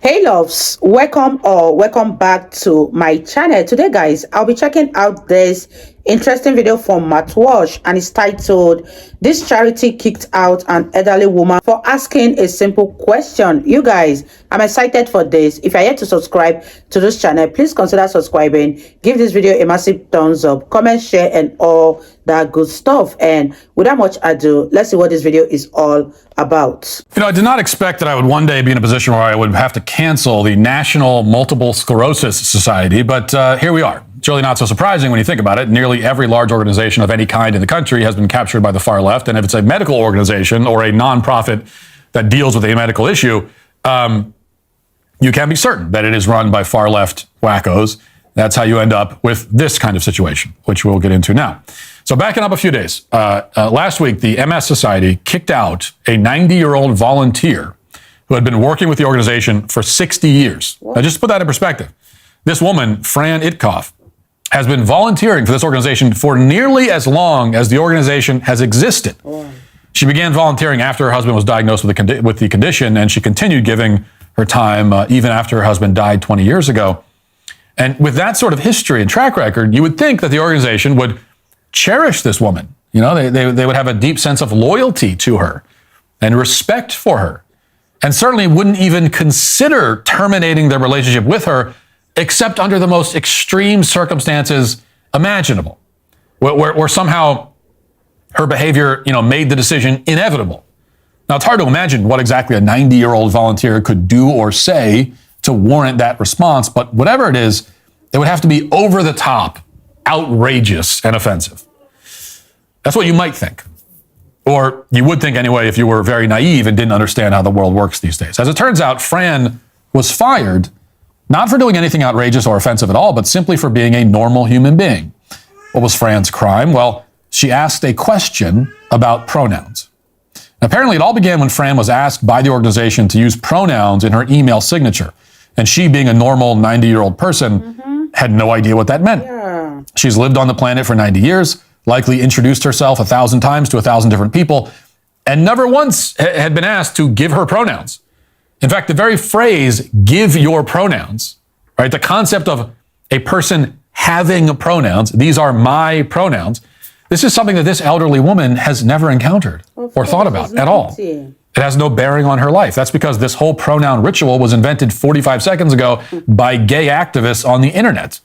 Hey loves, welcome back to my channel. Today guys, I'll be checking out this interesting video from Matt Walsh, and it's titled "This Charity Kicked Out an Elderly Woman for Asking a Simple Question." You guys, I'm excited for this. If you're yet to subscribe to this channel, please consider subscribing. Give this video a massive thumbs up, comment, share, and all that good stuff. And without much ado, let's see what this video is all about. I did not expect that I would one day be in a position where I would have to cancel the National Multiple Sclerosis Society, but here we are. It's really not so surprising when you think about it. Nearly every large organization of any kind in the country has been captured by the far left, and if it's a medical organization or a nonprofit that deals with a medical issue, you can be certain that it is run by far left wackos. That's how you end up with this kind of situation, which we'll get into now. So backing up a few days, last week, the MS Society kicked out a 90-year-old volunteer who had been working with the organization for 60 years. Now, just to put that in perspective, this woman, Fran Itkoff, has been volunteering for this organization for nearly as long as the organization has existed. She began volunteering after her husband was diagnosed with the condition, and she continued giving her time even after her husband died 20 years ago. And with that sort of history and track record, you would think that the organization would cherish this woman. They would have a deep sense of loyalty to her and respect for her, and certainly wouldn't even consider terminating their relationship with her except under the most extreme circumstances imaginable, where somehow her behavior, made the decision inevitable. Now, it's hard to imagine what exactly a 90-year-old volunteer could do or say to warrant that response, but whatever it is, it would have to be over the top, outrageous, and offensive. That's what you might think. Or you would think anyway if you were very naive and didn't understand how the world works these days. As it turns out, Fran was fired not for doing anything outrageous or offensive at all, but simply for being a normal human being. What was Fran's crime? Well, she asked a question about pronouns. Apparently, it all began when Fran was asked by the organization to use pronouns in her email signature. And she, being a normal 90-year-old person, had no idea what that meant. Yeah. She's lived on the planet for 90 years, likely introduced herself 1,000 times to 1,000 different people, and never once had been asked to give her pronouns. In fact, the very phrase, "give your pronouns," right? The concept of a person having pronouns, these are my pronouns, this is something that this elderly woman has never encountered or thought about at all. It has no bearing on her life. That's because this whole pronoun ritual was invented 45 seconds ago by gay activists on the internet.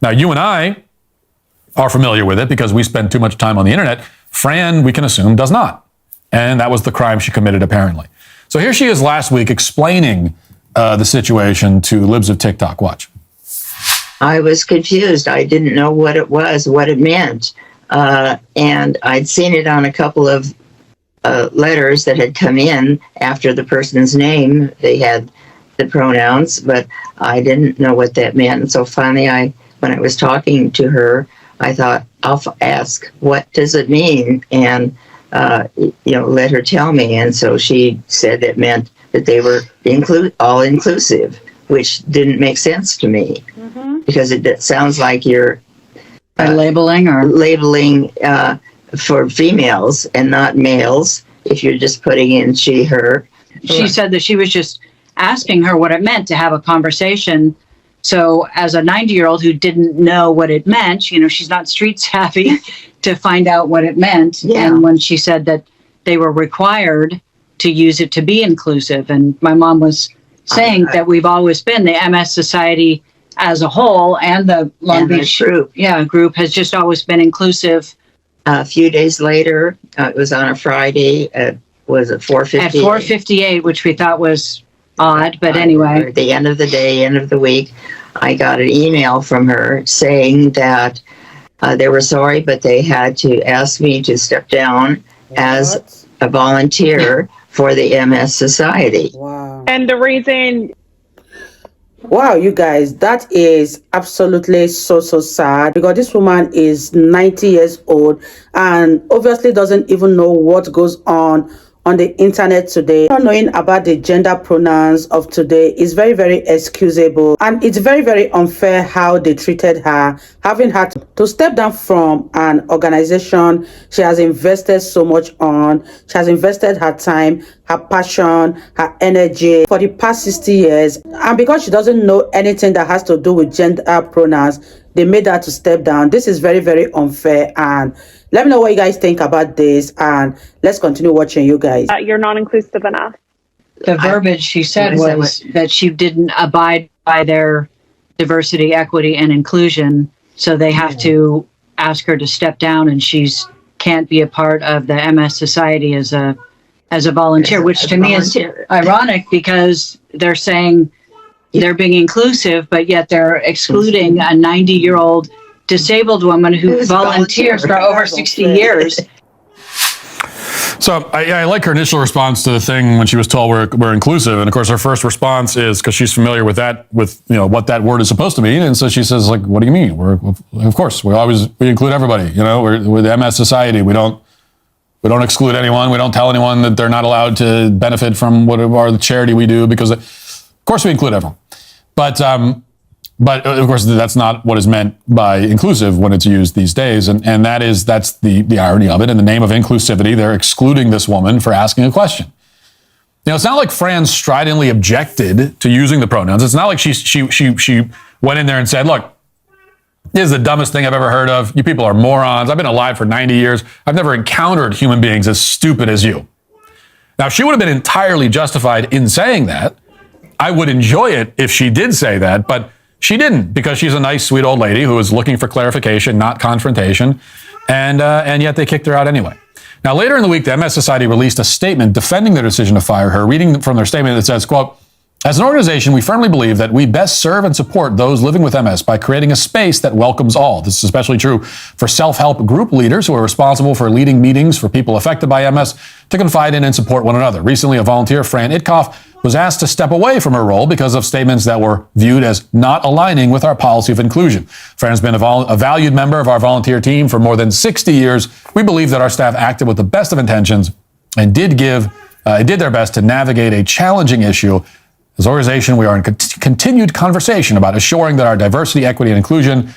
Now, you and I are familiar with it because we spend too much time on the internet. Fran, we can assume, does not. And that was the crime she committed, apparently. So here she is last week explaining the situation to Libs of TikTok. Watch. I was confused. I didn't know what it was, what it meant. And I'd seen it on a couple of letters that had come in after the person's name. They had the pronouns, but I didn't know what that meant. And so finally, when I was talking to her, I thought, I'll ask, what does it mean? And, let her tell me. And so she said it meant that they were all-inclusive, which didn't make sense to me, because it sounds like you're labeling for females and not males if you're just putting in she, her. She said that she was just asking her what it meant to have a conversation. So as a 90-year-old who didn't know what it meant, she's not street savvy to find out what it meant. Yeah. And when she said that they were required to use it to be inclusive, and my mom was saying that we've always been, the MS Society as a whole and the Long Beach group has just always been inclusive. A few days later, it was on a Friday, was it 4:58? At 4:58, which we thought was odd, but anyway. At the end of the day, end of the week, I got an email from her saying that they were sorry, but they had to ask me to step down as a volunteer for the MS Society. Wow. And the reason... Wow, you guys, that is absolutely so sad, because this woman is 90 years old and obviously doesn't even know what goes on on the internet today. Not knowing about the gender pronouns of today is very, very excusable, and it's very, very unfair how they treated her, having had to step down from an organization she has invested so much on. She has invested her time, her passion, her energy for the past 60 years, and because she doesn't know anything that has to do with gender pronouns, they made her to step down. This is very, very unfair, and let me know what you guys think about this, and let's continue watching, you guys. You're not inclusive enough. The verbiage she said was that she didn't abide by their diversity, equity, and inclusion, so they have to ask her to step down, and she's can't be a part of the MS Society as a volunteer, which to me is ironic because they're saying they're being inclusive, but yet they're excluding a 90-year-old disabled woman who volunteers for over 60 years. So I like her initial response to the thing when she was told we're inclusive, and of course her first response is because she's familiar with that, with what that word is supposed to mean, and so she says, like, what do you mean? Of course we include everybody. We're the MS Society. We don't exclude anyone. We don't tell anyone that they're not allowed to benefit from whatever the charity we do, because of course we include everyone. But of course that's not what is meant by inclusive when it's used these days, and that's the irony of it. In the name of inclusivity, they're excluding this woman for asking a question. It's not like Fran stridently objected to using the pronouns. It's not like she went in there and said, look, this is the dumbest thing I've ever heard of. You people are morons. I've been alive for 90 years. I've never encountered human beings as stupid as you. Now, she would have been entirely justified in saying that. I would enjoy it if she did say that, but she didn't, because she's a nice, sweet old lady who was looking for clarification, not confrontation, and yet they kicked her out anyway. Now, later in the week, the MS Society released a statement defending their decision to fire her. Reading from their statement, it says, quote, "As an organization, we firmly believe that we best serve and support those living with MS by creating a space that welcomes all. This is especially true for self-help group leaders who are responsible for leading meetings for people affected by MS to confide in and support one another. Recently, a volunteer, Fran Itkoff, was asked to step away from her role because of statements that were viewed as not aligning with our policy of inclusion. Fran has been a valued member of our volunteer team for more than 60 years. We believe that our staff acted with the best of intentions and did their best to navigate a challenging issue. As an organization, we are in continued conversation about assuring that our diversity, equity, and inclusion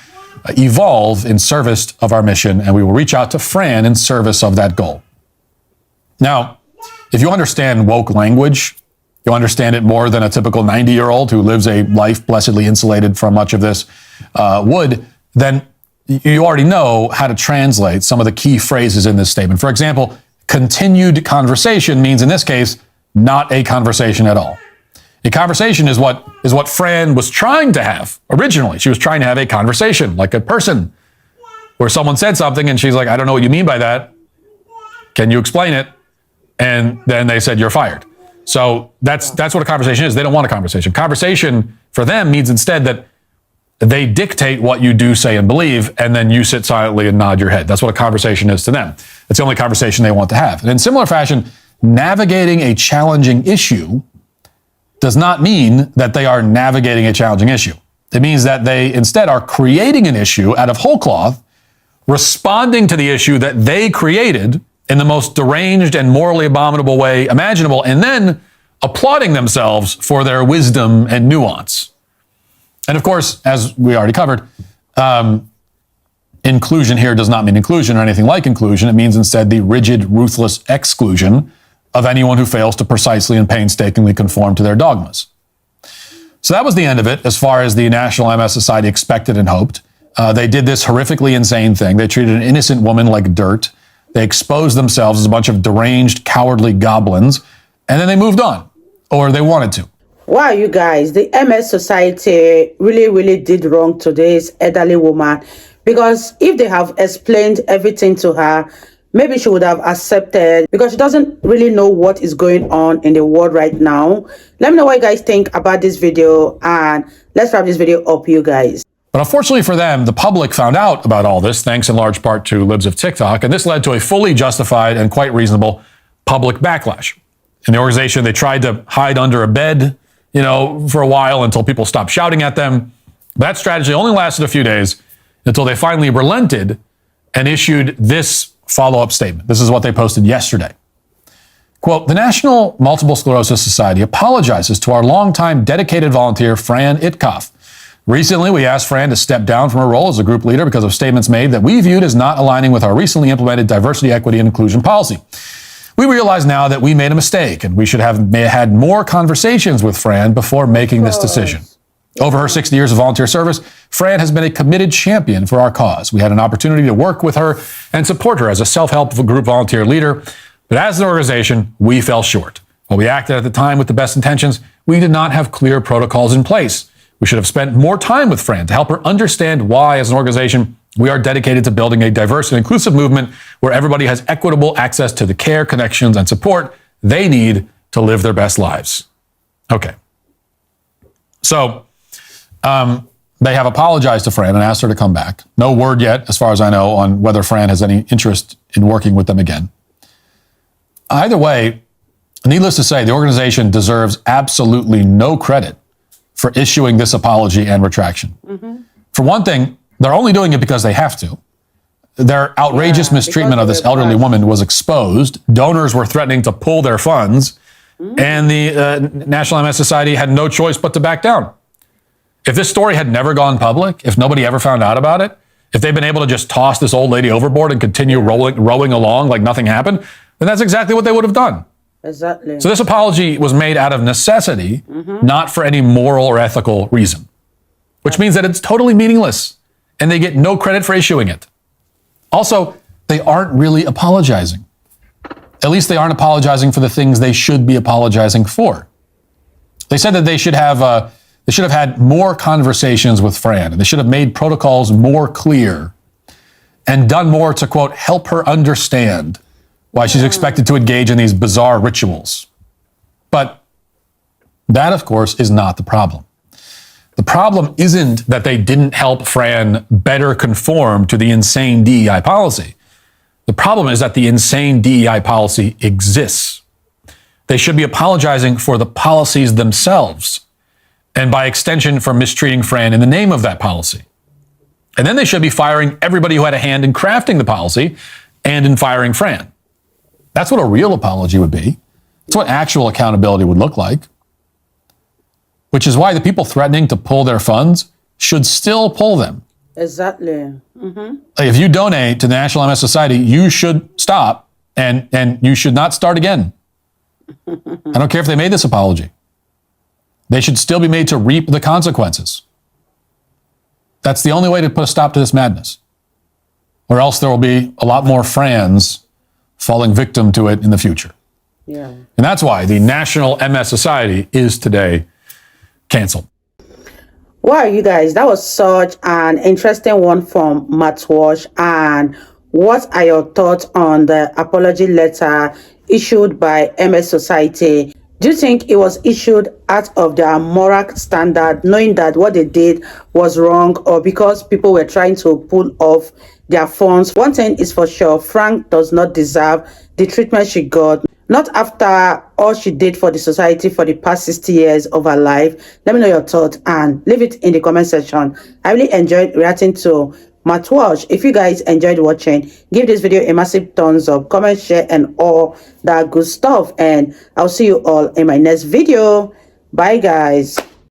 evolve in service of our mission, and we will reach out to Fran in service of that goal." Now, if you understand woke language, you'll understand it more than a typical 90-year-old who lives a life blessedly insulated from much of this would, then you already know how to translate some of the key phrases in this statement. For example, continued conversation means, in this case, not a conversation at all. A conversation is what Fran was trying to have originally. She was trying to have a conversation, like a person, where someone said something and she's like, I don't know what you mean by that. Can you explain it? And then they said, you're fired. So that's what a conversation is. They don't want a conversation. Conversation for them means instead that they dictate what you do, say, and believe, and then you sit silently and nod your head. That's what a conversation is to them. It's the only conversation they want to have. And in similar fashion, navigating a challenging issue does not mean that they are navigating a challenging issue. It means that they instead are creating an issue out of whole cloth, responding to the issue that they created in the most deranged and morally abominable way imaginable, and then applauding themselves for their wisdom and nuance. And of course, as we already covered, inclusion here does not mean inclusion or anything like inclusion. It means instead the rigid, ruthless exclusion of anyone who fails to precisely and painstakingly conform to their dogmas. So that was the end of it, as far as the National MS Society expected and hoped. They did this horrifically insane thing. They treated an innocent woman like dirt. They exposed themselves as a bunch of deranged, cowardly goblins, and then they moved on, or they wanted to. Wow, you guys, the MS Society really, really did wrong to this elderly woman, because if they have explained everything to her, maybe she would have accepted, because she doesn't really know what is going on in the world right now. Let me know what you guys think about this video, and let's wrap this video up, you guys. But unfortunately for them, the public found out about all this, thanks in large part to libs of TikTok, and this led to a fully justified and quite reasonable public backlash. In the organization, they tried to hide under a bed, for a while until people stopped shouting at them. That strategy only lasted a few days until they finally relented and issued this follow-up statement. This is what they posted yesterday. Quote, the National Multiple Sclerosis Society apologizes to our longtime dedicated volunteer, Fran Itkoff. Recently, we asked Fran to step down from her role as a group leader because of statements made that we viewed as not aligning with our recently implemented diversity, equity, and inclusion policy. We realize now that we made a mistake and we should have had more conversations with Fran before making this decision. Over her 60 years of volunteer service, Fran has been a committed champion for our cause. We had an opportunity to work with her and support her as a self-help group volunteer leader, but as an organization, we fell short. While we acted at the time with the best intentions, we did not have clear protocols in place. We should have spent more time with Fran to help her understand why, as an organization, we are dedicated to building a diverse and inclusive movement where everybody has equitable access to the care, connections, and support they need to live their best lives. Okay. So, they have apologized to Fran and asked her to come back. No word yet, as far as I know, on whether Fran has any interest in working with them again. Either way, needless to say, the organization deserves absolutely no credit for issuing this apology and retraction. For one thing, they're only doing it because they have to. Their outrageous mistreatment of this elderly woman was exposed. Donors were threatening to pull their funds, and the National MS Society had no choice but to back down. If this story had never gone public, if nobody ever found out about it, if they'd been able to just toss this old lady overboard and continue rowing along like nothing happened, then that's exactly what they would have done. Exactly. So this apology was made out of necessity, not for any moral or ethical reason, which means that it's totally meaningless and they get no credit for issuing it. Also, they aren't really apologizing. At least they aren't apologizing for the things they should be apologizing for. They said that they should have had more conversations with Fran, and they should have made protocols more clear and done more to, quote, help her understand why she's expected to engage in these bizarre rituals. But that, of course, is not the problem. The problem isn't that they didn't help Fran better conform to the insane DEI policy. The problem is that the insane DEI policy exists. They should be apologizing for the policies themselves, and by extension for mistreating Fran in the name of that policy. And then they should be firing everybody who had a hand in crafting the policy and in firing Fran. That's what a real apology would be. That's what actual accountability would look like. Which is why the people threatening to pull their funds should still pull them. Exactly. If you donate to the National MS Society, you should stop and you should not start again. I don't care if they made this apology. They should still be made to reap the consequences. That's the only way to put a stop to this madness. Or else there will be a lot more Frans falling victim to it in the future. Yeah. And that's why the National MS Society is today canceled. Wow, you guys, that was such an interesting one from Matt Walsh. And what are your thoughts on the apology letter issued by MS Society? Do you think it was issued out of their moral standard, knowing that what they did was wrong, or because people were trying to pull off their funds? One thing is for sure, Frank does not deserve the treatment she got, not after all she did for the society for the past 60 years of her life. Let me know your thoughts and leave it in the comment section. I really enjoyed reacting to Matt Walsh. If you guys enjoyed watching, give this video a massive thumbs up, comment, share, and all that good stuff. And I'll see you all in my next video. Bye, guys.